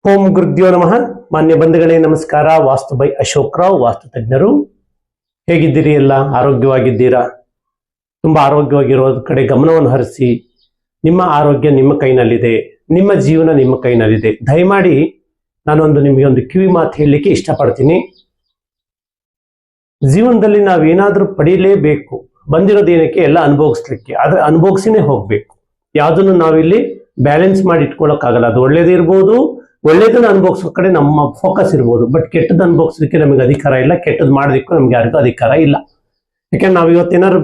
ಓಂ ಗುರುದ್ಯೋ ನಮಃ. ಮಾನ್ಯ ಬಂಧುಗಳೇ ನಮಸ್ಕಾರ. ವಾಸ್ತು ಬೈ ಅಶೋಕ್ ರಾವ್, ವಾಸ್ತು ತಜ್ಞರು. ಹೇಗಿದ್ದೀರಿ? ಎಲ್ಲ ಆರೋಗ್ಯವಾಗಿದ್ದೀರಾ? ತುಂಬಾ ಆರೋಗ್ಯವಾಗಿರೋ ಕಡೆ ಗಮನವನ್ನು ಹರಿಸಿ. ನಿಮ್ಮ ಆರೋಗ್ಯ ನಿಮ್ಮ ಕೈನಲ್ಲಿದೆ, ನಿಮ್ಮ ಜೀವನ ನಿಮ್ಮ ಕೈನಲ್ಲಿದೆ. ದಯಮಾಡಿ ನಾನೊಂದು ನಿಮಗೆ ಒಂದು ಕಿವಿ ಮಾತು ಹೇಳಲಿಕ್ಕೆ ಇಷ್ಟಪಡ್ತೀನಿ. ಜೀವನದಲ್ಲಿ ನಾವೇನಾದ್ರೂ ಪಡೀಲೇಬೇಕು, ಬಂದಿರೋದೇನಕ್ಕೆ ಎಲ್ಲ ಅನುಭವಿಸ್ಲಿಕ್ಕೆ, ಆದ್ರೆ ಅನುಭವಿಸಿನೇ ಹೋಗ್ಬೇಕು. ಯಾವುದನ್ನು ನಾವಿಲ್ಲಿ ಬ್ಯಾಲೆನ್ಸ್ ಮಾಡಿ ಇಟ್ಕೊಳ್ಳೋಕ್ಕಾಗಲ್ಲ. ಅದು ಒಳ್ಳೇದಿರ್ಬೋದು, ಒಳ್ಳೇದನ್ನ ಅನುಭವಿಸೋ ಕಡೆ ನಮ್ಮ ಫೋಕಸ್ ಇರ್ಬೋದು, ಬಟ್ ಕೆಟ್ಟದ್ದು ಅನುಭವಿಸಲಿಕ್ಕೆ ನಮಗೆ ಅಧಿಕಾರ ಇಲ್ಲ. ಕೆಟ್ಟದ್ದು ಮಾಡೋದಕ್ಕೂ ನಮ್ಗೆ ಯಾರಿಗೂ ಅಧಿಕಾರ ಇಲ್ಲ. ಯಾಕೆಂದ್ರೆ ನಾವು ಇವತ್ತೇನಾದ್ರು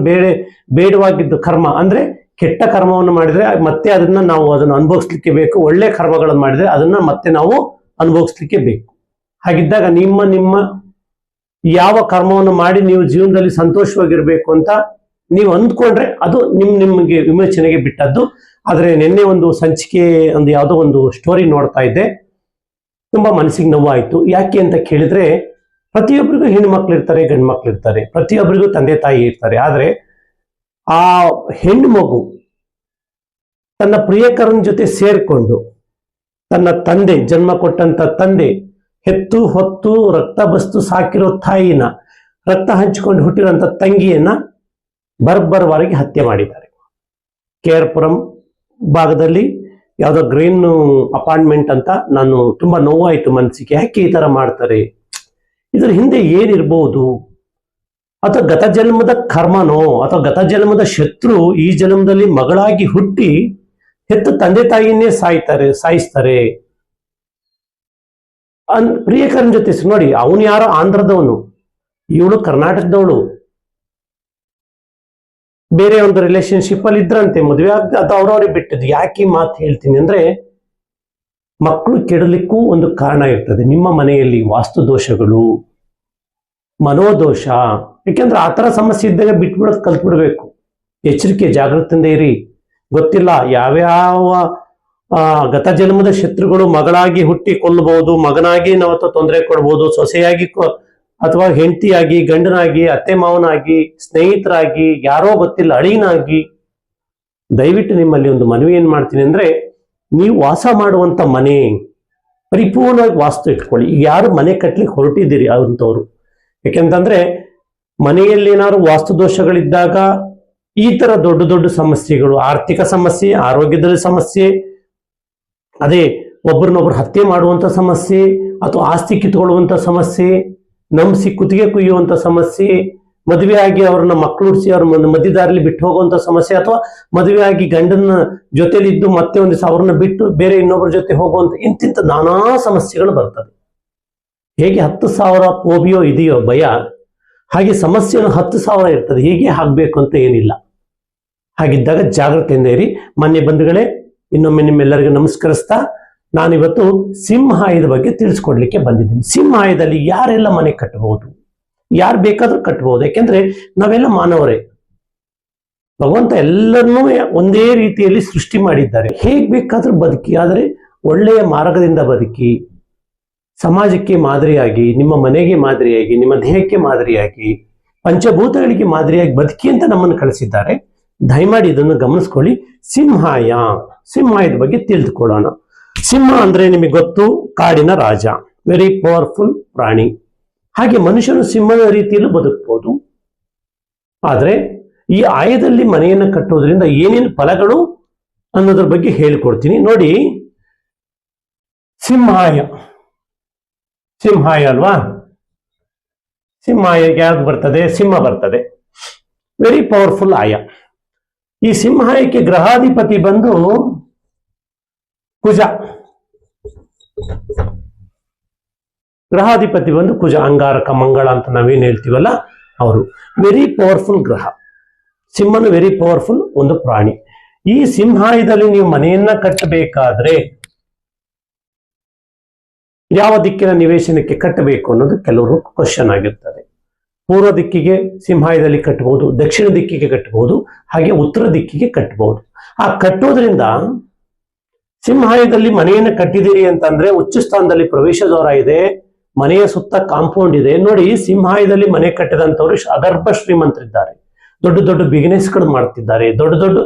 ಬೇಡವಾಗಿದ್ದು ಕರ್ಮ ಅಂದ್ರೆ ಕೆಟ್ಟ ಕರ್ಮವನ್ನು ಮಾಡಿದ್ರೆ ಮತ್ತೆ ನಾವು ಅದನ್ನು ಅನುಭವಿಸ್ಲಿಕ್ಕೆ ಬೇಕು. ಒಳ್ಳೆ ಕರ್ಮಗಳನ್ನು ಮಾಡಿದ್ರೆ ಅದನ್ನ ಮತ್ತೆ ನಾವು ಅನುಭವಿಸ್ಲಿಕ್ಕೆ ಬೇಕು. ಹಾಗಿದ್ದಾಗ ನಿಮ್ಮ ಯಾವ ಕರ್ಮವನ್ನು ಮಾಡಿ ನೀವು ಜೀವನದಲ್ಲಿ ಸಂತೋಷವಾಗಿರ್ಬೇಕು ಅಂತ ನೀವು ಅಂದ್ಕೊಂಡ್ರೆ ಅದು ನಿಮಗೆ ವಿಮೋಚನೆಗೆ ಬಿಟ್ಟದ್ದು. ಆದ್ರೆ ನಿನ್ನೆ ಒಂದು ಸಂಚಿಕೆ, ಯಾವುದೋ ಒಂದು ಸ್ಟೋರಿ ನೋಡ್ತಾ ಇದ್ದೆ, ತುಂಬಾ ಮನಸ್ಸಿಗೆ ನೋವಾಯ್ತು. ಯಾಕೆ ಅಂತ ಕೇಳಿದ್ರೆ, ಪ್ರತಿಯೊಬ್ಬರಿಗೂ ಹೆಣ್ಣು ಮಕ್ಳು ಇರ್ತಾರೆ, ಗಂಡು ಮಕ್ಳು ಇರ್ತಾರೆ, ಪ್ರತಿಯೊಬ್ಬರಿಗೂ ತಂದೆ ತಾಯಿ ಇರ್ತಾರೆ. ಆದ್ರೆ ಆ ಹೆಣ್ಣು ಮಗು ತನ್ನ ಪ್ರಿಯಕರನ ಜೊತೆ ಸೇರ್ಕೊಂಡು ತನ್ನ ತಂದೆ, ಜನ್ಮ ಕೊಟ್ಟಂತ ತಂದೆ, ಹೆತ್ತು ಹೊತ್ತು ರಕ್ತ ಬಸ್ತು ಸಾಕಿರೋ ತಾಯಿನ, ರಕ್ತ ಹಂಚಿಕೊಂಡು ಹುಟ್ಟಿರುವಂತ ತಂಗಿಯನ್ನ ಬರ್ಬರವಾಗಿ ಹತ್ಯೆ ಮಾಡಿದ್ದಾರೆ. ಕೇರ್ಪುರಂ ಭಾಗದಲ್ಲಿ ಯಾವುದೋ ಗ್ರೀನ್ ಅಪಾರ್ಟ್ಮೆಂಟ್ ಅಂತ. ನಾನು ತುಂಬಾ ನೋವಾಯ್ತು ಮನಸ್ಸಿಗೆ. ಯಾಕೆ ಈ ತರ ಮಾಡ್ತಾರೆ? ಇದರ ಹಿಂದೆ ಏನಿರ್ಬೋದು? ಅಥವಾ ಗತ ಜನ್ಮದ ಕರ್ಮನೋ, ಅಥವಾ ಗತ ಜನ್ಮದ ಶತ್ರು ಈ ಜನ್ಮದಲ್ಲಿ ಮಗಳಾಗಿ ಹುಟ್ಟಿ ಹೆತ್ತು ತಂದೆ ತಾಯಿಯನ್ನೇ ಸಾಯಿಸ್ತಾರೆ. ಪ್ರಿಯಕರನ ಜೊತೆ ನೋಡಿ, ಅವನು ಯಾರೋ ಆಂಧ್ರದವನು, ಇವಳು ಕರ್ನಾಟಕದವಳು, ಬೇರೆ ಒಂದು ರಿಲೇಶನ್ಶಿಪ್ ಅಲ್ಲಿ ಇದ್ರಂತೆ, ಮದುವೆ ಅದು ಅವ್ರವ್ರಿಗೆ ಬಿಟ್ಟಿದ್ದು. ಯಾಕೆ ಮಾತು ಹೇಳ್ತೀನಿ ಅಂದ್ರೆ, ಮಕ್ಕಳು ಕೆಡಲಿಕ್ಕೂ ಒಂದು ಕಾರಣ ಇರ್ತದೆ. ನಿಮ್ಮ ಮನೆಯಲ್ಲಿ ವಾಸ್ತು ದೋಷಗಳು, ಮನೋದೋಷ, ಯಾಕೆಂದ್ರೆ ಆತರ ಸಮಸ್ಯೆ ಇದ್ದಾಗ ಬಿಟ್ಬಿಡೋದು ಕಲ್ತ್ಬಿಡ್ಬೇಕು. ಎಚ್ಚರಿಕೆ, ಜಾಗೃತಿಯಿಂದ ಇರಿ. ಗೊತ್ತಿಲ್ಲ ಯಾವ್ಯಾವ ಗತ ಜನ್ಮದ ಶತ್ರುಗಳು ಮಗಳಾಗಿ ಹುಟ್ಟಿ ಕೊಲ್ಲಬಹುದು, ಮಗನಾಗಿ ನಾವು ತೊಂದರೆ ಕೊಡ್ಬೋದು, ಸೊಸೆಯಾಗಿ ಅಥವಾ ಹೆಂಡತಿಯಾಗಿ, ಗಂಡನಾಗಿ, ಅತ್ತೆ ಮಾವನಾಗಿ, ಸ್ನೇಹಿತರಾಗಿ, ಯಾರೋ ಗೊತ್ತಿಲ್ಲ ಅಳಿನಾಗಿ. ದಯವಿಟ್ಟು ನಿಮ್ಮಲ್ಲಿ ಒಂದು ಮನವಿ ಏನ್ ಮಾಡ್ತೀನಿ ಅಂದ್ರೆ, ನೀವು ವಾಸ ಮಾಡುವಂತ ಮನೆ ಪರಿಪೂರ್ಣವಾಗಿ ವಾಸ್ತು ಇಟ್ಕೊಳ್ಳಿ. ಈಗ ಯಾರು ಮನೆ ಕಟ್ಲಿಕ್ಕೆ ಹೊರಟಿದ್ದೀರಿ ಅಂತವ್ರು, ಯಾಕೆಂತಂದ್ರೆ ಮನೆಯಲ್ಲಿ ಏನಾದ್ರು ವಾಸ್ತು ದೋಷಗಳಿದ್ದಾಗ ಈ ತರ ದೊಡ್ಡ ದೊಡ್ಡ ಸಮಸ್ಯೆಗಳು, ಆರ್ಥಿಕ ಸಮಸ್ಯೆ, ಆರೋಗ್ಯದಲ್ಲಿ ಸಮಸ್ಯೆ, ಅದೇ ಒಬ್ಬರನ್ನೊಬ್ರು ಹತ್ಯೆ ಮಾಡುವಂತ ಸಮಸ್ಯೆ, ಅಥವಾ ಆಸ್ತಿ ಕಿತ್ಕೊಳ್ಳುವಂತ ಸಮಸ್ಯೆ, ನಂಬಿಸಿ ಕುತ್ತಿಗೆ ಕುಯ್ಯುವಂತ ಸಮಸ್ಯೆ, ಮದುವೆ ಆಗಿ ಅವ್ರನ್ನ ಮಕ್ಕಳು ಹುಡ್ಸಿ ಅವ್ರ ಮಧ್ಯದಾರಲ್ಲಿ ಬಿಟ್ಟು ಹೋಗುವಂತ ಸಮಸ್ಯೆ, ಅಥವಾ ಮದುವೆ ಆಗಿ ಗಂಡನ ಜೊತೆಲಿ ಇದ್ದು ಮತ್ತೆ ಒಂದು ದಿವಸ ಅವ್ರನ್ನ ಬಿಟ್ಟು ಬೇರೆ ಇನ್ನೊಬ್ಬರ ಜೊತೆ ಹೋಗುವಂತ ಇಂತಿಂತ ನಾನಾ ಸಮಸ್ಯೆಗಳು ಬರ್ತದೆ. ಹೇಗೆ 10,000 ಫೋಬಿಯೋ ಇದೆಯೋ ಭಯ, ಹಾಗೆ ಸಮಸ್ಯೆಯನ್ನು 10,000 ಇರ್ತದೆ. ಹೇಗೆ ಆಗ್ಬೇಕು ಅಂತ ಏನಿಲ್ಲ. ಹಾಗಿದ್ದಾಗ ಜಾಗೃತಿಯಿಂದ ಇರಿ. ಮಾನ್ಯ ಬಂಧುಗಳೇ, ಇನ್ನೊಮ್ಮೆ ನಿಮ್ಮೆಲ್ಲರಿಗೂ ನಮಸ್ಕರಿಸ್ತಾ, ನಾನಿವತ್ತು ಸಿಂಹಾಯದ ಬಗ್ಗೆ ತಿಳಿಸ್ಕೊಡ್ಲಿಕ್ಕೆ ಬಂದಿದ್ದೀನಿ. ಸಿಂಹಾಯದಲ್ಲಿ ಯಾರೆಲ್ಲ ಮನೆ ಕಟ್ಟಬಹುದು, ಯಾರು ಬೇಕಾದ್ರೂ ಕಟ್ಟಬಹುದು. ಯಾಕೆಂದ್ರೆ ನಾವೆಲ್ಲ ಮಾನವರೇ, ಭಗವಂತ ಎಲ್ಲರನ್ನೂ ಒಂದೇ ರೀತಿಯಲ್ಲಿ ಸೃಷ್ಟಿ ಮಾಡಿದ್ದಾರೆ. ಹೇಗ್ ಬೇಕಾದ್ರೂ ಬದುಕಿ, ಆದರೆ ಒಳ್ಳೆಯ ಮಾರ್ಗದಿಂದ ಬದುಕಿ, ಸಮಾಜಕ್ಕೆ ಮಾದರಿಯಾಗಿ, ನಿಮ್ಮ ಮನೆಗೆ ಮಾದರಿಯಾಗಿ, ನಿಮ್ಮ ದೇಹಕ್ಕೆ ಮಾದರಿಯಾಗಿ, ಪಂಚಭೂತಗಳಿಗೆ ಮಾದರಿಯಾಗಿ ಬದುಕಿ ಅಂತ ನಮ್ಮನ್ನು ಕಳಿಸಿದ್ದಾರೆ. ದಯಮಾಡಿ ಇದನ್ನು ಗಮನಿಸ್ಕೊಳ್ಳಿ. ಸಿಂಹಾಯದ ಬಗ್ಗೆ ತಿಳಿದುಕೊಳ್ಳೋಣ. ಸಿಂಹ ಅಂದ್ರೆ ನಿಮಗೆ ಗೊತ್ತು, ಕಾಡಿನ ರಾಜ, ವೆರಿ ಪವರ್ಫುಲ್ ಪ್ರಾಣಿ. ಹಾಗೆ ಮನುಷ್ಯನು ಸಿಂಹದ ರೀತಿಯಲ್ಲೂ ಬದುಕಬಹುದು. ಆದ್ರೆ ಈ ಆಯದಲ್ಲಿ ಮನೆಯನ್ನು ಕಟ್ಟೋದ್ರಿಂದ ಏನೇನು ಫಲಗಳು ಅನ್ನೋದ್ರ ಬಗ್ಗೆ ಹೇಳಿಕೊಡ್ತೀನಿ ನೋಡಿ. ಸಿಂಹಾಯ ಅಲ್ವಾ? ಸಿಂಹಾಯ ಯಾವ್ದು ಬರ್ತದೆ? ಸಿಂಹ ಬರ್ತದೆ. ವೆರಿ ಪವರ್ಫುಲ್ ಆಯ. ಈ ಸಿಂಹಾಯಕ್ಕೆ ಗ್ರಹಾಧಿಪತಿ ಬಂದು ಕುಜ. ಗ್ರಹಾಧಿಪತಿ ಬಂದು ಕುಜ, ಅಂಗಾರಕ, ಮಂಗಳ ಅಂತ ನಾವೇನ್ ಹೇಳ್ತೀವಲ್ಲ ಅವರು. ವೆರಿ ಪವರ್ಫುಲ್ ಗ್ರಹ. ಸಿಂಹನು ವೆರಿ ಪವರ್ಫುಲ್ ಒಂದು ಪ್ರಾಣಿ. ಈ ಸಿಂಹಾಯದಲ್ಲಿ ನೀವು ಮನೆಯನ್ನ ಕಟ್ಟಬೇಕಾದ್ರೆ ಯಾವ ದಿಕ್ಕಿನ ನಿವೇಶನಕ್ಕೆ ಕಟ್ಟಬೇಕು ಅನ್ನೋದು ಕೆಲವರು ಕ್ವಶನ್ ಆಗಿರ್ತದೆ. ಪೂರ್ವ ದಿಕ್ಕಿಗೆ ಸಿಂಹಾಯದಲ್ಲಿ ಕಟ್ಟಬಹುದು, ದಕ್ಷಿಣ ದಿಕ್ಕಿಗೆ ಕಟ್ಟಬಹುದು, ಹಾಗೆ ಉತ್ತರ ದಿಕ್ಕಿಗೆ ಕಟ್ಟಬಹುದು. ಆ ಕಟ್ಟೋದ್ರಿಂದ, ಸಿಂಹಾಯದಲ್ಲಿ ಮನೆಯನ್ನು ಕಟ್ಟಿದಿರಿ ಅಂತಂದ್ರೆ ಉಚ್ಚ ಸ್ಥಾನದಲ್ಲಿ ಪ್ರವೇಶ ದ್ವಾರ ಇದೆ, ಮನೆಯ ಸುತ್ತ ಕಾಂಪೌಂಡ್ ಇದೆ. ನೋಡಿ, ಸಿಂಹಾಯದಲ್ಲಿ ಮನೆ ಕಟ್ಟಿದಂತವ್ರು ಅಗರ್ಭ ಶ್ರೀಮಂತರಿದ್ದಾರೆ, ದೊಡ್ಡ ದೊಡ್ಡ ಬಿಸಿನೆಸ್ಗಳು ಮಾಡ್ತಿದ್ದಾರೆ, ದೊಡ್ಡ ದೊಡ್ಡ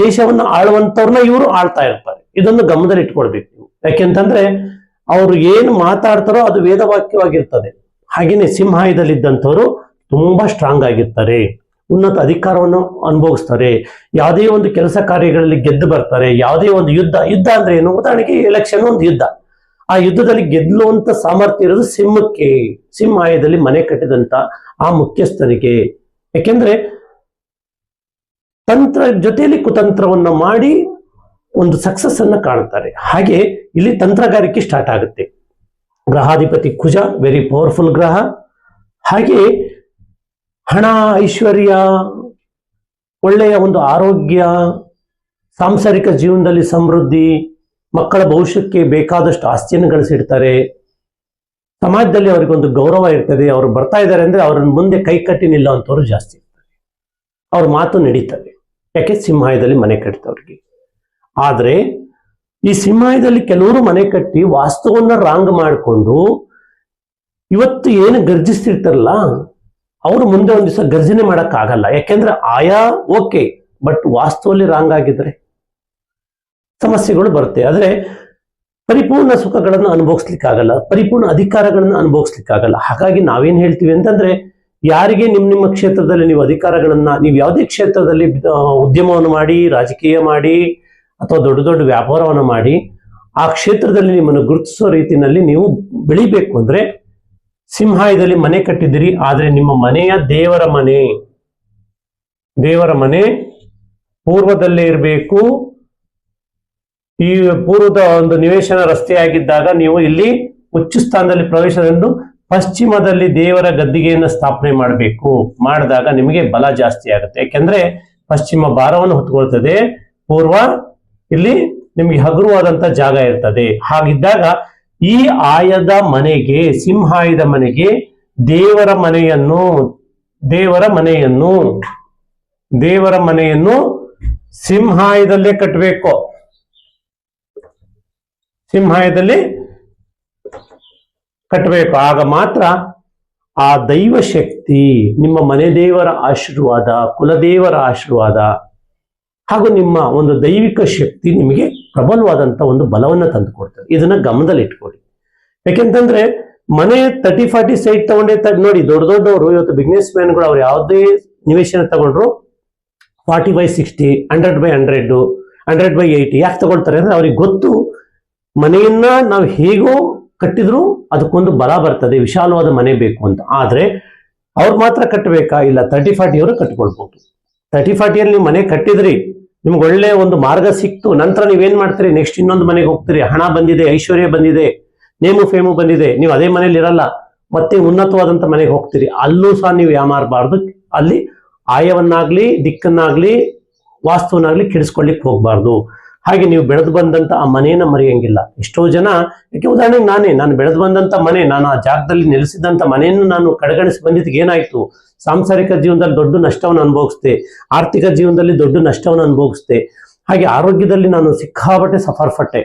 ದೇಶವನ್ನು ಆಳುವಂತವ್ರನ್ನ ಇವರು ಆಳ್ತಾ ಇರ್ತಾರೆ. ಇದನ್ನು ಗಮನದಲ್ಲಿ ಇಟ್ಕೊಳ್ಬೇಕು ನೀವು. ಯಾಕೆಂತಂದ್ರೆ ಅವರು ಏನು ಮಾತಾಡ್ತಾರೋ ಅದು ವೇದವಾಕ್ಯವಾಗಿರ್ತದೆ. ಹಾಗೇನೆ ಸಿಂಹಾಯದಲ್ಲಿದ್ದಂಥವ್ರು ತುಂಬಾ ಸ್ಟ್ರಾಂಗ್ ಆಗಿರ್ತಾರೆ, ಉನ್ನತ ಅಧಿಕಾರವನ್ನು ಅನುಭವಿಸ್ತಾರೆ, ಯಾವುದೇ ಒಂದು ಕೆಲಸ ಕಾರ್ಯಗಳಲ್ಲಿ ಗೆದ್ದು ಬರ್ತಾರೆ. ಯಾವುದೇ ಒಂದು ಯುದ್ಧ ಅಂದ್ರೆ ಏನು, ಉದಾಹರಣೆಗೆ ಎಲೆಕ್ಷನ್ ಒಂದು ಯುದ್ಧ, ಆ ಯುದ್ಧದಲ್ಲಿ ಗೆಲ್ಲುವಂತ ಸಾಮರ್ಥ್ಯ ಇರೋದು ಸಿಂಹಕ್ಕೆ, ಸಿಂಹಾಯದಲ್ಲಿ ಮನೆ ಕಟ್ಟಿದಂತ ಆ ಮುಖ್ಯಸ್ಥನಿಗೆ. ಯಾಕೆಂದ್ರೆ ತಂತ್ರ ಜೊತೆಯಲ್ಲಿ ಕುತಂತ್ರವನ್ನ ಮಾಡಿ ಒಂದು ಸಕ್ಸಸ್ ಅನ್ನ ಕಾಣ್ತಾರೆ. ಹಾಗೆ ಇಲ್ಲಿ ತಂತ್ರಗಾರಿಕೆ ಸ್ಟಾರ್ಟ್ ಆಗುತ್ತೆ. ಗ್ರಹಾಧಿಪತಿ ಕುಜ ವೆರಿ ಪವರ್ಫುಲ್ ಗ್ರಹ. ಹಾಗೆ ಹಣ, ಐಶ್ವರ್ಯ, ಒಳ್ಳೆಯ ಒಂದು ಆರೋಗ್ಯ, ಸಾಂಸಾರಿಕ ಜೀವನದಲ್ಲಿ ಸಮೃದ್ಧಿ, ಮಕ್ಕಳ ಭವಿಷ್ಯಕ್ಕೆ ಬೇಕಾದಷ್ಟು ಆಸ್ತಿಯನ್ನು ಗಳಿಸಿಡ್ತಾರೆ. ಸಮಾಜದಲ್ಲಿ ಅವರಿಗೊಂದು ಗೌರವ ಇರ್ತದೆ. ಅವರು ಬರ್ತಾ ಇದ್ದಾರೆ ಅಂದ್ರೆ ಅವ್ರನ್ನ ಮುಂದೆ ಕೈ ಕಟ್ಟಿ ನಿಲ್ಲುವಂಥವ್ರು ಜಾಸ್ತಿ ಇರ್ತಾರೆ. ಅವ್ರ ಮಾತು ನಡೀತದೆ. ಯಾಕೆ, ಸಿಂಹಾಯದಲ್ಲಿ ಮನೆ ಕಟ್ಟಿದವ್ರಿಗೆ. ಆದ್ರೆ ಈ ಸಿಂಹಾಯದಲ್ಲಿ ಕೆಲವರು ಮನೆ ಕಟ್ಟಿ ವಾಸ್ತವನ್ನ ರಾಂಗ್ ಮಾಡಿಕೊಂಡು ಇವತ್ತು ಏನು ಗರ್ಜಿಸ್ತಿರ್ತಾರಲ್ಲ, ಅವರು ಮುಂದೆ ಒಂದ್ ದಿವಸ ಗರ್ಜನೆ ಮಾಡಕ್ ಆಗಲ್ಲ. ಯಾಕೆಂದ್ರೆ ಆಯಾ ಓಕೆ, ಬಟ್ ವಾಸ್ತವಲ್ಲಿ ರಾಂಗ್ ಆಗಿದ್ರೆ ಸಮಸ್ಯೆಗಳು ಬರುತ್ತೆ. ಆದ್ರೆ ಪರಿಪೂರ್ಣ ಸುಖಗಳನ್ನು ಅನುಭವಿಸ್ಲಿಕ್ಕಾಗಲ್ಲ, ಪರಿಪೂರ್ಣ ಅಧಿಕಾರಗಳನ್ನು ಅನುಭವಿಸ್ಲಿಕ್ಕಾಗಲ್ಲ. ಹಾಗಾಗಿ ನಾವೇನ್ ಹೇಳ್ತೀವಿ ಅಂತಂದ್ರೆ, ಯಾರಿಗೆ ನಿಮ್ಮ ಕ್ಷೇತ್ರದಲ್ಲಿ ನೀವು ಅಧಿಕಾರಗಳನ್ನ, ನೀವು ಯಾವುದೇ ಕ್ಷೇತ್ರದಲ್ಲಿ ಉದ್ಯಮವನ್ನು ಮಾಡಿ, ರಾಜಕೀಯ ಮಾಡಿ, ಅಥವಾ ದೊಡ್ಡ ದೊಡ್ಡ ವ್ಯಾಪಾರವನ್ನು ಮಾಡಿ, ಆ ಕ್ಷೇತ್ರದಲ್ಲಿ ನಿಮ್ಮನ್ನು ಗುರುತಿಸೋ ರೀತಿಯಲ್ಲಿ ನೀವು ಬೆಳಿಬೇಕು ಅಂದ್ರೆ ಸಿಂಹಾಯದಲ್ಲಿ ಮನೆ ಕಟ್ಟಿದಿರಿ. ಆದ್ರೆ ನಿಮ್ಮ ಮನೆಯ ದೇವರ ಮನೆ ಪೂರ್ವದಲ್ಲೇ ಇರಬೇಕು. ಈ ಪೂರ್ವದ ಒಂದು ನಿವೇಶನ ರಸ್ತೆ ಆಗಿದ್ದಾಗ ನೀವು ಇಲ್ಲಿ ಉಚ್ಚ ಸ್ಥಾನದಲ್ಲಿ ಪ್ರವೇಶದಿಂದ ಪಶ್ಚಿಮದಲ್ಲಿ ದೇವರ ಗದ್ದಿಗೆಯನ್ನು ಸ್ಥಾಪನೆ ಮಾಡಬೇಕು. ಮಾಡಿದಾಗ ನಿಮಗೆ ಬಲ ಜಾಸ್ತಿ ಆಗುತ್ತೆ. ಯಾಕೆಂದ್ರೆ ಪಶ್ಚಿಮ ಭಾರವನ್ನು ಹೊತ್ಕೊಳ್ತದೆ, ಪೂರ್ವ ಇಲ್ಲಿ ನಿಮಗೆ ಹಗುರವಾದಂತ ಜಾಗ ಇರ್ತದೆ. ಹಾಗಿದ್ದಾಗ ಈ ಆಯದ ಮನೆಗೆ, ಸಿಂಹಾಯದ ಮನೆಗೆ ದೇವರ ಮನೆಯನ್ನು ಸಿಂಹಾಯದಲ್ಲೇ ಕಟ್ಟಬೇಕು. ಸಿಂಹಾಯದಲ್ಲಿ ಕಟ್ಟಬೇಕು. ಆಗ ಮಾತ್ರ ಆ ದೈವ ಶಕ್ತಿ, ನಿಮ್ಮ ಮನೆ ದೇವರ ಆಶೀರ್ವಾದ, ಕುಲದೇವರ ಆಶೀರ್ವಾದ ಹಾಗೂ ನಿಮ್ಮ ಒಂದು ದೈವಿಕ ಶಕ್ತಿ ನಿಮಗೆ ಪ್ರಬಲವಾದಂತ ಒಂದು ಬಲವನ್ನ ತಂದು ಕೊಡ್ತದೆ. ಇದನ್ನ ಗಮನದಲ್ಲಿ ಇಟ್ಕೊಳ್ಳಿ. ಯಾಕೆಂತಂದ್ರೆ ಮನೆ 30-40 ಸೈಟ್ ತಗೊಂಡೇ ನೋಡಿ, ದೊಡ್ಡವರು ಇವತ್ತು ಬಿಸ್ನೆಸ್ ಮ್ಯಾನ್ಗಳು ಅವ್ರು ಯಾವುದೇ ನಿವೇಶನ ತಗೊಂಡ್ರು 40/60, 100/100, 100/80 ಯಾಕೆ ತಗೊಳ್ತಾರೆ ಅಂದ್ರೆ ಅವ್ರಿಗೆ ಗೊತ್ತು, ಮನೆಯನ್ನ ನಾವು ಹೇಗೋ ಕಟ್ಟಿದ್ರು ಅದಕ್ಕೊಂದು ಬಲ ಬರ್ತದೆ, ವಿಶಾಲವಾದ ಮನೆ ಬೇಕು ಅಂತ. ಆದ್ರೆ ಅವ್ರು ಮಾತ್ರ ಕಟ್ಟಬೇಕಾ? ಇಲ್ಲ, 30-40 ಅವರು ಕಟ್ಕೊಳ್ಬಹುದು. 30-40 ನೀವು ಮನೆ ಕಟ್ಟಿದ್ರಿ, ನಿಮ್ಗೆ ಒಳ್ಳೆ ಒಂದು ಮಾರ್ಗ ಸಿಕ್ತು, ನಂತರ ನೀವೇನ್ ಮಾಡ್ತೀರಿ, ನೆಕ್ಸ್ಟ್ ಇನ್ನೊಂದು ಮನೆಗೆ ಹೋಗ್ತೀರಿ. ಹಣ ಬಂದಿದೆ, ಐಶ್ವರ್ಯ ಬಂದಿದೆ, ನೇಮು ಫೇಮು ಬಂದಿದೆ, ನೀವು ಅದೇ ಮನೇಲಿ ಇರಲ್ಲ, ಮತ್ತೆ ಉನ್ನತವಾದಂತ ಮನೆಗೆ ಹೋಗ್ತೀರಿ. ಅಲ್ಲೂ ಸಹ ನೀವು ಯಾಮಾರಬಾರ್ದು. ಅಲ್ಲಿ ಆಯವನ್ನಾಗ್ಲಿ, ದಿಕ್ಕನ್ನಾಗ್ಲಿ, ವಾಸ್ತುವನ್ನಾಗ್ಲಿ ಕೆಡಿಸ್ಕೊಳ್ಳಿಕ್ ಹೋಗ್ಬಾರ್ದು. ಹಾಗೆ ನೀವು ಬೆಳೆದು ಬಂದಂತ ಆ ಮನೆಯನ್ನ ಮರೆಯಂಗಿಲ್ಲ. ಎಷ್ಟೋ ಜನ, ಯಾಕೆ ಉದಾಹರಣೆಗೆ ನಾನು ಬೆಳೆದು ಬಂದಂತ ಮನೆ, ನಾನು ಆ ಜಾಗದಲ್ಲಿ ನೆಲೆಸಿದಂತ ಮನೆಯನ್ನು ನಾನು ಕಡೆಗಣಿಸಿ ಬಂದಿದ್ದಕ್ಕೆ ಏನಾಯ್ತು, ಸಾಂಸಾರಿಕ ಜೀವನದಲ್ಲಿ ದೊಡ್ಡ ನಷ್ಟವನ್ನು ಅನುಭವಿಸ್ತೆ, ಆರ್ಥಿಕ ಜೀವನದಲ್ಲಿ ದೊಡ್ಡ ನಷ್ಟವನ್ನು ಅನುಭವಿಸ್ತೆ, ಹಾಗೆ ಆರೋಗ್ಯದಲ್ಲಿ ನಾನು ಸಿಕ್ಕಾಪಟ್ಟೆ ಸಫರ್ಪಟ್ಟೆ.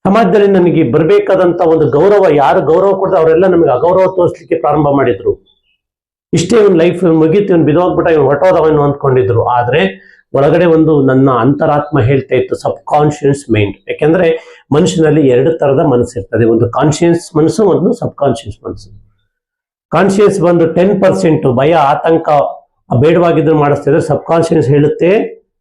ಸಮಾಜದಲ್ಲಿ ನನಗೆ ಬರಬೇಕಾದಂತ ಒಂದು ಗೌರವ, ಯಾರು ಗೌರವ ಕೊಡ್ತಾರೆ ಅವರೆಲ್ಲ ನಮಗೆ ಅಗೌರವ ತೋರಿಸ್ಲಿಕ್ಕೆ ಪ್ರಾರಂಭ ಮಾಡಿದ್ರು. ಇಷ್ಟೇ ಒಂದು ಲೈಫ್ ಮುಗೀತು, ಇವನು ಬಿದೋಗ್ಬಿಟ್ಟ, ಇವನು ಹೊಟ್ಟೋದವನು ಅಂದ್ಕೊಂಡಿದ್ರು. ಆದ್ರೆ ಒಳಗಡೆ ಒಂದು ನನ್ನ ಅಂತರಾತ್ಮ ಹೇಳ್ತಾ ಇತ್ತು, ಸಬ್ ಕಾನ್ಶಿಯಸ್ ಮೈಂಡ್. ಯಾಕೆಂದ್ರೆ ಮನುಷ್ಯನಲ್ಲಿ 2 ತರದ ಮನಸ್ಸು ಇರ್ತದೆ, ಒಂದು ಕಾನ್ಶಿಯಸ್ ಮನಸ್ಸು, ಒಂದು ಸಬ್ ಕಾನ್ಶಿಯಸ್ ಮನಸ್ಸು. ಕಾನ್ಶಿಯಸ್ ಬಂದು 10% ಭಯ, ಆತಂಕ, ಬೇಡವಾಗಿದ್ರು ಮಾಡಿಸ್ತಿದ್ರೆ, ಸಬ್ ಕಾನ್ಶಿಯಸ್ ಹೇಳುತ್ತೆ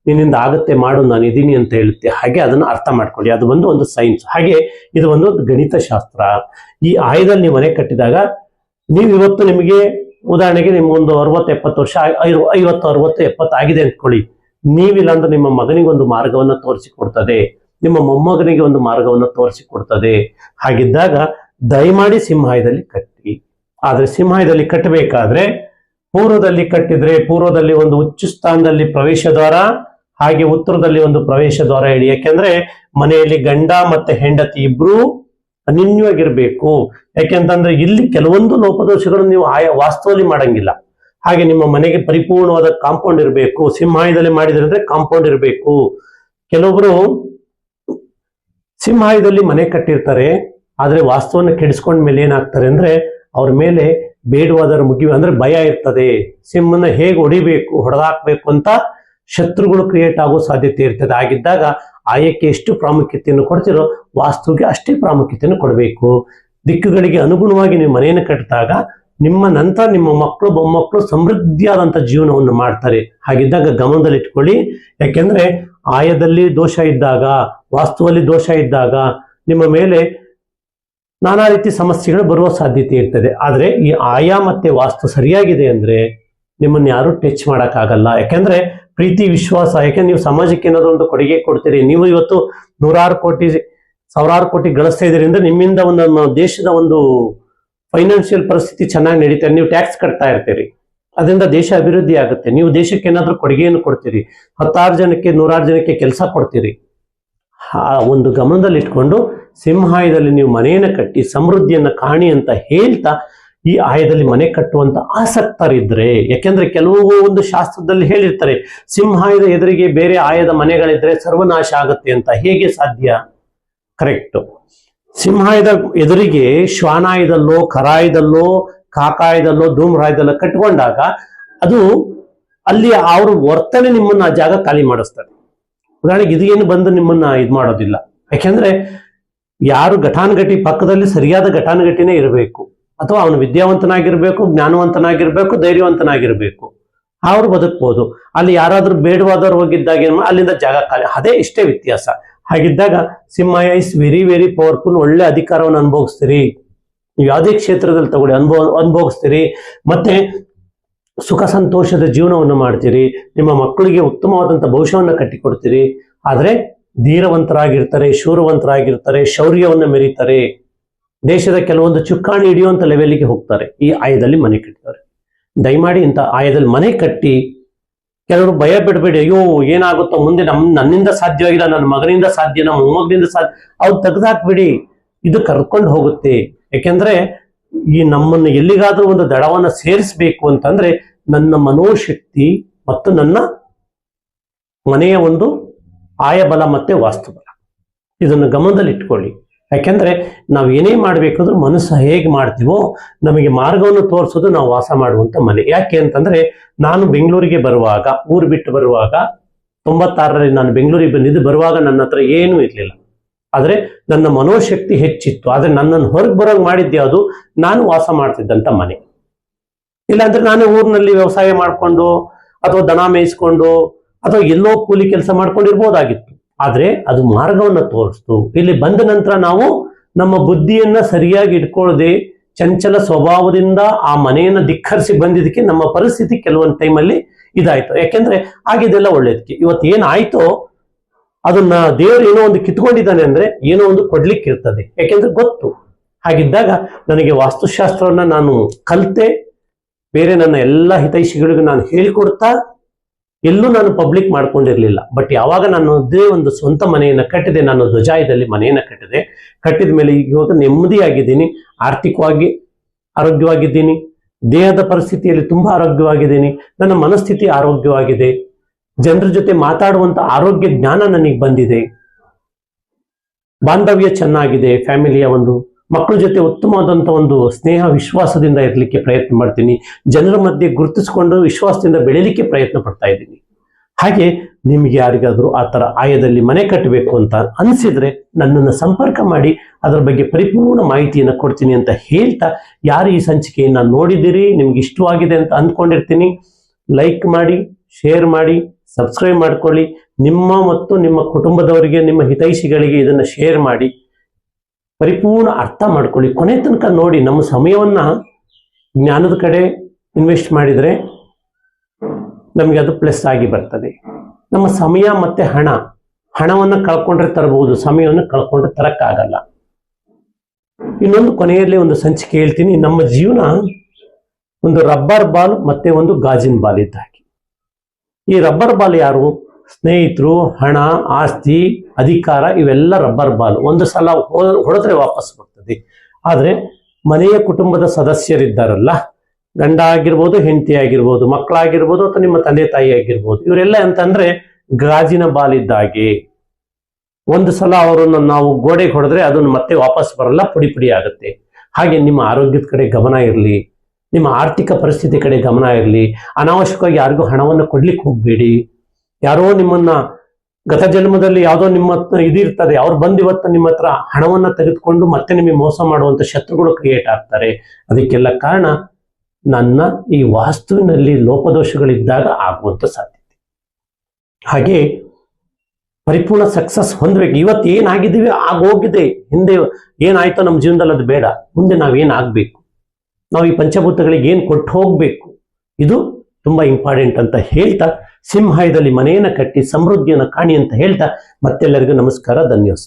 ನಿನ್ನಿಂದ ಆಗುತ್ತೆ, ಮಾಡು, ನಾನು ಇದೀನಿ ಅಂತ ಹೇಳುತ್ತೆ. ಹಾಗೆ ಅದನ್ನ ಅರ್ಥ ಮಾಡ್ಕೊಳ್ಳಿ. ಅದು ಒಂದು ಸೈನ್ಸ್. ಹಾಗೆ ಇದು ಒಂದು ಗಣಿತ ಶಾಸ್ತ್ರ. ಈ ಆಯದಲ್ಲಿ ನೀವು ಮನೆ ಕಟ್ಟಿದಾಗ, ನೀವು ಇವತ್ತು ನಿಮಗೆ ಉದಾಹರಣೆಗೆ ನಿಮ್ಗೊಂದು 60-70 ವರ್ಷ, 50-60-70 ಆಗಿದೆ ಅಂದ್ಕೊಳ್ಳಿ. ನೀವಿಲ್ಲ ಅಂದ್ರೆ ನಿಮ್ಮ ಮಗನಿಗೆ ಒಂದು ಮಾರ್ಗವನ್ನು ತೋರಿಸಿಕೊಡ್ತದೆ, ನಿಮ್ಮ ಮೊಮ್ಮಗನಿಗೆ ಒಂದು ಮಾರ್ಗವನ್ನು ತೋರಿಸಿಕೊಡ್ತದೆ. ಹಾಗಿದ್ದಾಗ ದಯಮಾಡಿ ಸಿಂಹಾಯದಲ್ಲಿ ಕಟ್ಟಿ. ಆದ್ರೆ ಸಿಂಹಾಯದಲ್ಲಿ ಕಟ್ಟಬೇಕಾದ್ರೆ ಪೂರ್ವದಲ್ಲಿ ಕಟ್ಟಿದ್ರೆ, ಪೂರ್ವದಲ್ಲಿ ಒಂದು ಉಚ್ಚ ಸ್ಥಾನದಲ್ಲಿ ಪ್ರವೇಶ ದ್ವಾರ, ಹಾಗೆ ಉತ್ತರದಲ್ಲಿ ಒಂದು ಪ್ರವೇಶ ದ್ವಾರ ಇಡಿ. ಯಾಕೆಂದ್ರೆ ಮನೆಯಲ್ಲಿ ಗಂಡ ಮತ್ತೆ ಹೆಂಡತಿ ಇಬ್ರು ಅನ್ಯೋನ್ಯವಾಗಿರ್ಬೇಕು. ಯಾಕೆಂತಂದ್ರೆ ಇಲ್ಲಿ ಕೆಲವೊಂದು ಲೋಪದೋಷಗಳು ನೀವು ವಾಸ್ತವದಲ್ಲಿ ಮಾಡಂಗಿಲ್ಲ. ಹಾಗೆ ನಿಮ್ಮ ಮನೆಗೆ ಪರಿಪೂರ್ಣವಾದ ಕಾಂಪೌಂಡ್ ಇರಬೇಕು. ಸಿಂಹಾಯದಲ್ಲಿ ಮಾಡಿದ್ರೆ ಕಾಂಪೌಂಡ್ ಇರಬೇಕು. ಕೆಲವೊಬ್ರು ಸಿಂಹಾಯದಲ್ಲಿ ಮನೆ ಕಟ್ಟಿರ್ತಾರೆ, ಆದ್ರೆ ವಾಸ್ತವನ್ನ ಕೆಡಿಸ್ಕೊಂಡ ಮೇಲೆ ಏನಾಗ್ತಾರೆ ಅಂದ್ರೆ ಅವ್ರ ಮೇಲೆ ಬೇಡವಾದರ ಮುಗಿವೆ ಅಂದ್ರೆ ಭಯ ಇರ್ತದೆ. ಸಿಂಹನ ಹೇಗೆ ಹೊಡಿಬೇಕು, ಹೊಡೆದಾಕ್ಬೇಕು ಅಂತ ಶತ್ರುಗಳು ಕ್ರಿಯೇಟ್ ಆಗೋ ಸಾಧ್ಯತೆ ಇರ್ತದೆ. ಆಗಿದ್ದಾಗ ಆಯಕ್ಕೆ ಎಷ್ಟು ಪ್ರಾಮುಖ್ಯತೆಯನ್ನು ಕೊಡ್ತೀರೋ ವಾಸ್ತುವಿಗೆ ಅಷ್ಟೇ ಪ್ರಾಮುಖ್ಯತೆಯನ್ನು ಕೊಡಬೇಕು. ದಿಕ್ಕುಗಳಿಗೆ ಅನುಗುಣವಾಗಿ ನೀವು ಮನೆಯನ್ನು ಕಟ್ಟಿದಾಗ ನಿಮ್ಮ ನಂತರ ನಿಮ್ಮ ಮಕ್ಕಳು ಮೊಮ್ಮಕ್ಕಳು ಸಮೃದ್ಧಿಯಾದಂಥ ಜೀವನವನ್ನು ಮಾಡ್ತಾರೆ. ಹಾಗಿದ್ದಾಗ ಗಮನದಲ್ಲಿಟ್ಕೊಳ್ಳಿ. ಯಾಕೆಂದ್ರೆ ಆಯದಲ್ಲಿ ದೋಷ ಇದ್ದಾಗ, ವಾಸ್ತುವಲ್ಲಿ ದೋಷ ಇದ್ದಾಗ ನಿಮ್ಮ ಮೇಲೆ ನಾನಾ ರೀತಿ ಸಮಸ್ಯೆಗಳು ಬರುವ ಸಾಧ್ಯತೆ ಇರ್ತದೆ. ಆದರೆ ಈ ಆಯ ಮತ್ತೆ ವಾಸ್ತು ಸರಿಯಾಗಿದೆ ಅಂದ್ರೆ ನಿಮ್ಮನ್ನ ಯಾರು ಟಚ್ ಮಾಡೋಕ್ಕಾಗಲ್ಲ. ಯಾಕೆಂದ್ರೆ ಪ್ರೀತಿ ವಿಶ್ವಾಸ, ಯಾಕೆಂದ್ರೆ ನೀವು ಸಮಾಜಕ್ಕೆ ಏನಾದ್ರು ಒಂದು ಕೊಡುಗೆ ಕೊಡ್ತೀರಿ. ನೀವು ಇವತ್ತು ನೂರಾರು ಕೋಟಿ ಸಾವಿರಾರು ಕೋಟಿ ಗಳಿಸ್ತಾ ಇದ್ದೀರಿ ಅಂದ್ರೆ ನಿಮ್ಮಿಂದ ಒಂದು ನಮ್ಮ ದೇಶದ ಒಂದು ಫೈನಾನ್ಷಿಯಲ್ ಪರಿಸ್ಥಿತಿ ಚೆನ್ನಾಗಿ ನಡೀತಾರೆ. ನೀವು ಟ್ಯಾಕ್ಸ್ ಕಟ್ತಾ ಇರ್ತೀರಿ, ಅದರಿಂದ ದೇಶ ಅಭಿವೃದ್ಧಿ ಆಗುತ್ತೆ. ನೀವು ದೇಶಕ್ಕೆ ಏನಾದ್ರೂ ಕೊಡುಗೆಯನ್ನು ಕೊಡ್ತೀರಿ, 10 ಜನಕ್ಕೆ 100 ಜನಕ್ಕೆ ಕೆಲಸ ಕೊಡ್ತೀರಿ. ಆ ಒಂದು ಗಮನದಲ್ಲಿ ಇಟ್ಕೊಂಡು ಸಿಂಹಾಯದಲ್ಲಿ ನೀವು ಮನೆಯನ್ನು ಕಟ್ಟಿ ಸಮೃದ್ಧಿಯನ್ನ ಕಾಣಿ ಅಂತ ಹೇಳ್ತಾ ಈ ಆಯದಲ್ಲಿ ಮನೆ ಕಟ್ಟುವಂತ ಆಸಕ್ತರಿದ್ರೆ, ಯಾಕೆಂದ್ರೆ ಕೆಲವು ಒಂದು ಶಾಸ್ತ್ರದಲ್ಲಿ ಹೇಳಿರ್ತಾರೆ ಸಿಂಹಾಯದ ಎದುರಿಗೆ ಬೇರೆ ಆಯದ ಮನೆಗಳಿದ್ರೆ ಸರ್ವನಾಶ ಆಗುತ್ತೆ ಅಂತ. ಹೇಗೆ ಸಾಧ್ಯ? ಕರೆಕ್ಟ್. ಸಿಂಹಾಯದ ಎದುರಿಗೆ ಶ್ವಾನಾಯದಲ್ಲೋ ಕರಾಯದಲ್ಲೋ ಕಾಕಾಯದಲ್ಲೋ ಧೂಮ್ರಾಯದಲ್ಲೋ ಕಟ್ಕೊಂಡಾಗ ಅದು ಅಲ್ಲಿ ಅವ್ರ ವರ್ತನೆ ನಿಮ್ಮನ್ನ ಆ ಜಾಗ ಖಾಲಿ ಮಾಡಿಸ್ತಾರೆ. ಉದಾಹರಣೆಗೆ ಇದು ಏನು ಬಂದು ನಿಮ್ಮನ್ನ ಇದು ಮಾಡೋದಿಲ್ಲ. ಯಾಕೆಂದ್ರೆ ಯಾರು ಘಟಾನುಘಟಿ ಪಕ್ಕದಲ್ಲಿ ಸರಿಯಾದ ಘಟಾನುಘಟಿನೇ ಇರಬೇಕು, ಅಥವಾ ಅವನು ವಿದ್ಯಾವಂತನಾಗಿರ್ಬೇಕು, ಜ್ಞಾನವಂತನಾಗಿರ್ಬೇಕು, ಧೈರ್ಯವಂತನಾಗಿರ್ಬೇಕು, ಅವರು ಬದುಕ್ಬೋದು. ಅಲ್ಲಿ ಯಾರಾದ್ರೂ ಬೇಡವಾದವ್ರು ಹೋಗಿದ್ದಾಗ ಅಲ್ಲಿಂದ ಜಾಗ ಖಾಲಿ, ಅದೇ ಇಷ್ಟೇ ವ್ಯತ್ಯಾಸ. ಹಾಗಿದ್ದಾಗ ಸಿಂಹಾಯ ಇಸ್ ವೆರಿ ವೆರಿ ಪವರ್ಫುಲ್. ಒಳ್ಳೆ ಅಧಿಕಾರವನ್ನು ಅನುಭವಿಸ್ತೀರಿ, ನೀವು ಯಾವುದೇ ಕ್ಷೇತ್ರದಲ್ಲಿ ತಗೊಳ್ಳಿ ಅನುಭವಿಸ್ತೀರಿ. ಮತ್ತೆ ಸುಖ ಸಂತೋಷದ ಜೀವನವನ್ನು ಮಾಡ್ತೀರಿ. ನಿಮ್ಮ ಮಕ್ಕಳಿಗೆ ಉತ್ತಮವಾದಂಥ ಭವಿಷ್ಯವನ್ನು ಕಟ್ಟಿಕೊಡ್ತೀರಿ. ಆದರೆ ಧೀರವಂತರಾಗಿರ್ತಾರೆ, ಶೂರವಂತರಾಗಿರ್ತಾರೆ, ಶೌರ್ಯವನ್ನು ಮೆರೀತಾರೆ, ದೇಶದ ಕೆಲವೊಂದು ಚುಕ್ಕಾಣಿ ಹಿಡಿಯುವಂತ ಲೆವೆಲ್ಗೆ ಹೋಗ್ತಾರೆ ಈ ಆಯದಲ್ಲಿ ಮನೆ ಕಟ್ಟಿದ್ದಾರೆ. ದಯಮಾಡಿ ಇಂಥ ಆಯದಲ್ಲಿ ಮನೆ ಕಟ್ಟಿ. ಕೆಲವರು ಭಯ ಬಿಡಬೇಡಿ, ಅಯ್ಯೋ ಏನಾಗುತ್ತೋ ಮುಂದೆ ನನ್ನಿಂದ ಸಾಧ್ಯವಾಗಿಲ್ಲ, ನನ್ನ ಮಗನಿಂದ ಸಾಧ್ಯ, ನಮ್ಮ ಮೊಮ್ಮಗನಿಂದ ಸಾಧ್ಯ, ಅವ್ರು ತೆಗೆದಾಕ್ಬಿಡಿ. ಇದು ಕರ್ಕೊಂಡು ಹೋಗುತ್ತೆ. ಯಾಕೆಂದ್ರೆ ಈ ನಮ್ಮನ್ನು ಎಲ್ಲಿಗಾದ್ರೂ ಒಂದು ದಡವನ್ನು ಸೇರಿಸಬೇಕು ಅಂತಂದ್ರೆ ನನ್ನ ಮನೋಶಕ್ತಿ ಮತ್ತು ನನ್ನ ಮನೆಯ ಒಂದು ಆಯಬಲ ಮತ್ತೆ ವಾಸ್ತುಬಲ, ಇದನ್ನು ಗಮನದಲ್ಲಿ ಇಟ್ಕೊಳ್ಳಿ. ಯಾಕೆಂದ್ರೆ ನಾವು ಏನೇ ಮಾಡ್ಬೇಕಾದ್ರೂ ಮನಸ್ಸು ಹೇಗೆ ಮಾಡ್ತೀವೋ ನಮಗೆ ಮಾರ್ಗವನ್ನು ತೋರಿಸೋದು ನಾವು ವಾಸ ಮಾಡುವಂತ ಮನೆ. ಯಾಕೆ ಅಂತಂದ್ರೆ ನಾನು ಬೆಂಗಳೂರಿಗೆ ಬರುವಾಗ, ಊರು ಬಿಟ್ಟು ಬರುವಾಗ 96ರಲ್ಲಿ ನಾನು ಬೆಂಗಳೂರಿಗೆ ಬಂದಿದ್ದು, ಬರುವಾಗ ನನ್ನ ಹತ್ರ ಏನೂ ಇರಲಿಲ್ಲ. ಆದ್ರೆ ನನ್ನ ಮನೋಶಕ್ತಿ ಹೆಚ್ಚಿತ್ತು. ಆದ್ರೆ ನನ್ನನ್ನು ಹೊರಗೆ ಬರೋಂಗ್ ಮಾಡಿದ್ದೆ ಅದು ನಾನು ವಾಸ ಮಾಡ್ತಿದ್ದಂತ ಮನೆ. ಇಲ್ಲಾಂದ್ರೆ ನಾನು ಊರಿನಲ್ಲಿ ವ್ಯವಸಾಯ ಮಾಡ್ಕೊಂಡು ಅಥವಾ ದನ ಮೇಯಿಸ್ಕೊಂಡು ಅಥವಾ ಎಲ್ಲೋ ಕೂಲಿ ಕೆಲಸ ಮಾಡ್ಕೊಂಡಿರ್ಬೋದಾಗಿತ್ತು. ಆದ್ರೆ ಅದು ಮಾರ್ಗವನ್ನ ತೋರಿಸ್ತು. ಇಲ್ಲಿ ಬಂದ ನಂತರ ನಾವು ನಮ್ಮ ಬುದ್ಧಿಯನ್ನ ಸರಿಯಾಗಿ ಇಟ್ಕೊಳ್ಳದೆ ಚಂಚಲ ಸ್ವಭಾವದಿಂದ ಆ ಮನೆಯನ್ನ ಧಿಕ್ಕರಿಸಿ ಬಂದಿದ್ದಕ್ಕೆ ನಮ್ಮ ಪರಿಸ್ಥಿತಿ ಕೆಲವೊಂದು ಟೈಮಲ್ಲಿ ಇದಾಯ್ತು. ಯಾಕೆಂದ್ರೆ ಆಗಿದೆಲ್ಲ ಒಳ್ಳೇದಕ್ಕೆ. ಇವತ್ತು ಏನಾಯ್ತೋ ಅದನ್ನ ದೇವರು ಏನೋ ಒಂದು ಕಿತ್ಕೊಂಡಿದ್ದಾನೆ ಅಂದ್ರೆ ಏನೋ ಒಂದು ಕೊಡ್ಲಿಕ್ಕೆ ಇರ್ತದೆ, ಯಾಕೆಂದ್ರೆ ಗೊತ್ತು. ಹಾಗಿದ್ದಾಗ ನನಗೆ ವಾಸ್ತುಶಾಸ್ತ್ರವನ್ನ ನಾನು ಕಲಿತೆ, ಬೇರೆ ನನ್ನ ಎಲ್ಲ ಹಿತೈಷಿಗಳಿಗೂ ನಾನು ಹೇಳಿಕೊಡ್ತಾ ಎಲ್ಲೂ ನಾನು ಪಬ್ಲಿಕ್ ಮಾಡ್ಕೊಂಡಿರ್ಲಿಲ್ಲ. ಬಟ್ ಯಾವಾಗ ನಾನು ಅದೇ ಒಂದು ಸ್ವಂತ ಮನೆಯನ್ನ ಕಟ್ಟಿದೆ, ನಾನು ಧ್ವಜಾಯದಲ್ಲಿ ಮನೆಯನ್ನ ಕಟ್ಟಿದೆ, ಕಟ್ಟಿದ ಮೇಲೆ ಇವಾಗ ನೆಮ್ಮದಿಯಾಗಿದ್ದೀನಿ, ಆರ್ಥಿಕವಾಗಿ ಆರೋಗ್ಯವಾಗಿದ್ದೀನಿ, ದೇಹದ ಪರಿಸ್ಥಿತಿಯಲ್ಲಿ ತುಂಬಾ ಆರೋಗ್ಯವಾಗಿದ್ದೀನಿ, ನನ್ನ ಮನಸ್ಥಿತಿ ಆರೋಗ್ಯವಾಗಿದೆ, ಜನರ ಜೊತೆ ಮಾತಾಡುವಂತ ಆರೋಗ್ಯ ಜ್ಞಾನ ನನಗೆ ಬಂದಿದೆ, ಬಾಂಧವ್ಯ ಚೆನ್ನಾಗಿದೆ, ಫ್ಯಾಮಿಲಿಯ ಒಂದು ಮಕ್ಕಳ ಜೊತೆ ಉತ್ತಮವಾದಂಥ ಒಂದು ಸ್ನೇಹ ವಿಶ್ವಾಸದಿಂದ ಇರಲಿಕ್ಕೆ ಪ್ರಯತ್ನ ಮಾಡ್ತೀನಿ, ಜನರ ಮಧ್ಯೆ ಗುರುತಿಸಿಕೊಂಡು ವಿಶ್ವಾಸದಿಂದ ಬೆಳೀಲಿಕ್ಕೆ ಪ್ರಯತ್ನ ಪಡ್ತಾ ಇದ್ದೀನಿ. ಹಾಗೆ ನಿಮ್ಗೆ ಯಾರಿಗಾದ್ರೂ ಆ ಥರ ಆಯದಲ್ಲಿ ಮನೆ ಕಟ್ಟಬೇಕು ಅಂತ ಅನಿಸಿದ್ರೆ ನನ್ನನ್ನು ಸಂಪರ್ಕ ಮಾಡಿ, ಅದರ ಬಗ್ಗೆ ಪರಿಪೂರ್ಣ ಮಾಹಿತಿಯನ್ನು ಕೊಡ್ತೀನಿ ಅಂತ ಹೇಳ್ತಾ, ಯಾರು ಈ ಸಂಚಿಕೆಯನ್ನು ನೋಡಿದಿರಿ, ನಿಮ್ಗೆ ಇಷ್ಟವಾಗಿದೆ ಅಂತ ಅಂದ್ಕೊಂಡಿರ್ತೀನಿ, ಲೈಕ್ ಮಾಡಿ, ಶೇರ್ ಮಾಡಿ, ಸಬ್ಸ್ಕ್ರೈಬ್ ಮಾಡ್ಕೊಳ್ಳಿ. ನಿಮ್ಮ ಮತ್ತು ನಿಮ್ಮ ಕುಟುಂಬದವರಿಗೆ, ನಿಮ್ಮ ಹಿತೈಷಿಗಳಿಗೆ ಇದನ್ನು ಶೇರ್ ಮಾಡಿ, ಪರಿಪೂರ್ಣ ಅರ್ಥ ಮಾಡ್ಕೊಳ್ಳಿ, ಕೊನೆ ತನಕ ನೋಡಿ. ನಮ್ಮ ಸಮಯವನ್ನ ಜ್ಞಾನದ ಕಡೆ ಇನ್ವೆಸ್ಟ್ ಮಾಡಿದ್ರೆ ನಮಗೆ ಅದು ಪ್ಲಸ್ ಆಗಿ ಬರ್ತದೆ. ನಮ್ಮ ಸಮಯ ಮತ್ತೆ ಹಣವನ್ನು ಕಳ್ಕೊಂಡ್ರೆ ತರಬಹುದು, ಸಮಯವನ್ನು ಕಳ್ಕೊಂಡ್ರೆ ತರಕ್ಕಾಗಲ್ಲ. ಇನ್ನೊಂದು ಕೊನೆಯಲ್ಲಿ ಒಂದು ಸಂಚಿಕೆ ಹೇಳ್ತೀನಿ. ನಮ್ಮ ಜೀವನ ಒಂದು ರಬ್ಬರ್ ಬಾಲ್ ಮತ್ತೆ ಒಂದು ಗಾಜಿನ ಬಾಲ್ ಇದ್ದ ಹಾಗೆ. ಈ ರಬ್ಬರ್ ಬಾಲ್ ಯಾರು? ಸ್ನೇಹಿತರು, ಹಣ, ಆಸ್ತಿ, ಅಧಿಕಾರ, ಇವೆಲ್ಲ ರಬ್ಬರ್ ಬಾಲ್. ಒಂದು ಸಲ ಹೊಡೆದ್ರೆ ವಾಪಸ್ ಬರ್ತದೆ. ಆದ್ರೆ ಮನೆಯ ಕುಟುಂಬದ ಸದಸ್ಯರಿದ್ದಾರಲ್ಲ, ಗಂಡ ಆಗಿರ್ಬೋದು, ಹೆಂಡತಿ ಆಗಿರ್ಬೋದು, ಮಕ್ಕಳಾಗಿರ್ಬೋದು, ಅಥವಾ ನಿಮ್ಮ ತಂದೆ ತಾಯಿ ಆಗಿರ್ಬೋದು, ಇವರೆಲ್ಲ ಅಂತಂದ್ರೆ ಗಾಜಿನ ಬಾಲ್ ಇದ್ದಾಗೆ. ಒಂದು ಸಲ ಅವರನ್ನು ನಾವು ಗೋಡೆಗೆ ಹೊಡೆದ್ರೆ ಅದನ್ನು ಮತ್ತೆ ವಾಪಸ್ ಬರಲ್ಲ, ಪುಡಿ ಪುಡಿ ಆಗುತ್ತೆ. ಹಾಗೆ ನಿಮ್ಮ ಆರೋಗ್ಯದ ಕಡೆ ಗಮನ ಇರಲಿ, ನಿಮ್ಮ ಆರ್ಥಿಕ ಪರಿಸ್ಥಿತಿ ಕಡೆ ಗಮನ ಇರಲಿ. ಅನಾವಶ್ಯಕವಾಗಿ ಯಾರಿಗೂ ಹಣವನ್ನು ಕೊಡ್ಲಿಕ್ಕೆ ಹೋಗ್ಬೇಡಿ. ಯಾರೋ ನಿಮ್ಮನ್ನ ಗತ ಜನ್ಮದಲ್ಲಿ ಯಾವುದೋ ನಿಮ್ಮ ಇದಿರ್ತದೆ, ಅವ್ರು ಬಂದು ಇವತ್ತು ನಿಮ್ಮ ಹತ್ರ ಹಣವನ್ನ ತೆಗೆದುಕೊಂಡು ಮತ್ತೆ ನಿಮಗೆ ಮೋಸ ಮಾಡುವಂತ ಶತ್ರುಗಳು ಕ್ರಿಯೇಟ್ ಆಗ್ತಾರೆ. ಅದಕ್ಕೆಲ್ಲ ಕಾರಣ ನನ್ನ ಈ ವಾಸ್ತುವಿನಲ್ಲಿ ಲೋಪದೋಷಗಳಿದ್ದಾಗ ಆಗುವಂತ ಸಾಧ್ಯತೆ. ಹಾಗೆ ಪರಿಪೂರ್ಣ ಸಕ್ಸಸ್ ಹೊಂದಬೇಕು. ಇವತ್ತು ಏನಾಗಿದ್ದೀವಿ ಆಗೋಗಿದೆ, ಹಿಂದೆ ಏನಾಯ್ತೋ ನಮ್ಮ ಜೀವನದಲ್ಲಿ ಅದು ಬೇಡ, ಮುಂದೆ ನಾವೇನಾಗಬೇಕು, ನಾವು ಈ ಪಂಚಭೂತಗಳಿಗೆ ಏನು ಕೊಟ್ಟು ಹೋಗ್ಬೇಕು, ಇದು ತುಂಬಾ ಇಂಪಾರ್ಟೆಂಟ್ ಅಂತ ಹೇಳ್ತಾ ಸಿಂಹಾಯದಲ್ಲಿ ಮನೆಯನ್ನು ಕಟ್ಟಿ ಸಮೃದ್ಧಿಯನ್ನು ಕಾಣಿ ಅಂತ ಹೇಳ್ತಾ ಮತ್ತೆಲ್ಲರಿಗೂ ನಮಸ್ಕಾರ, ಧನ್ಯವಾದ.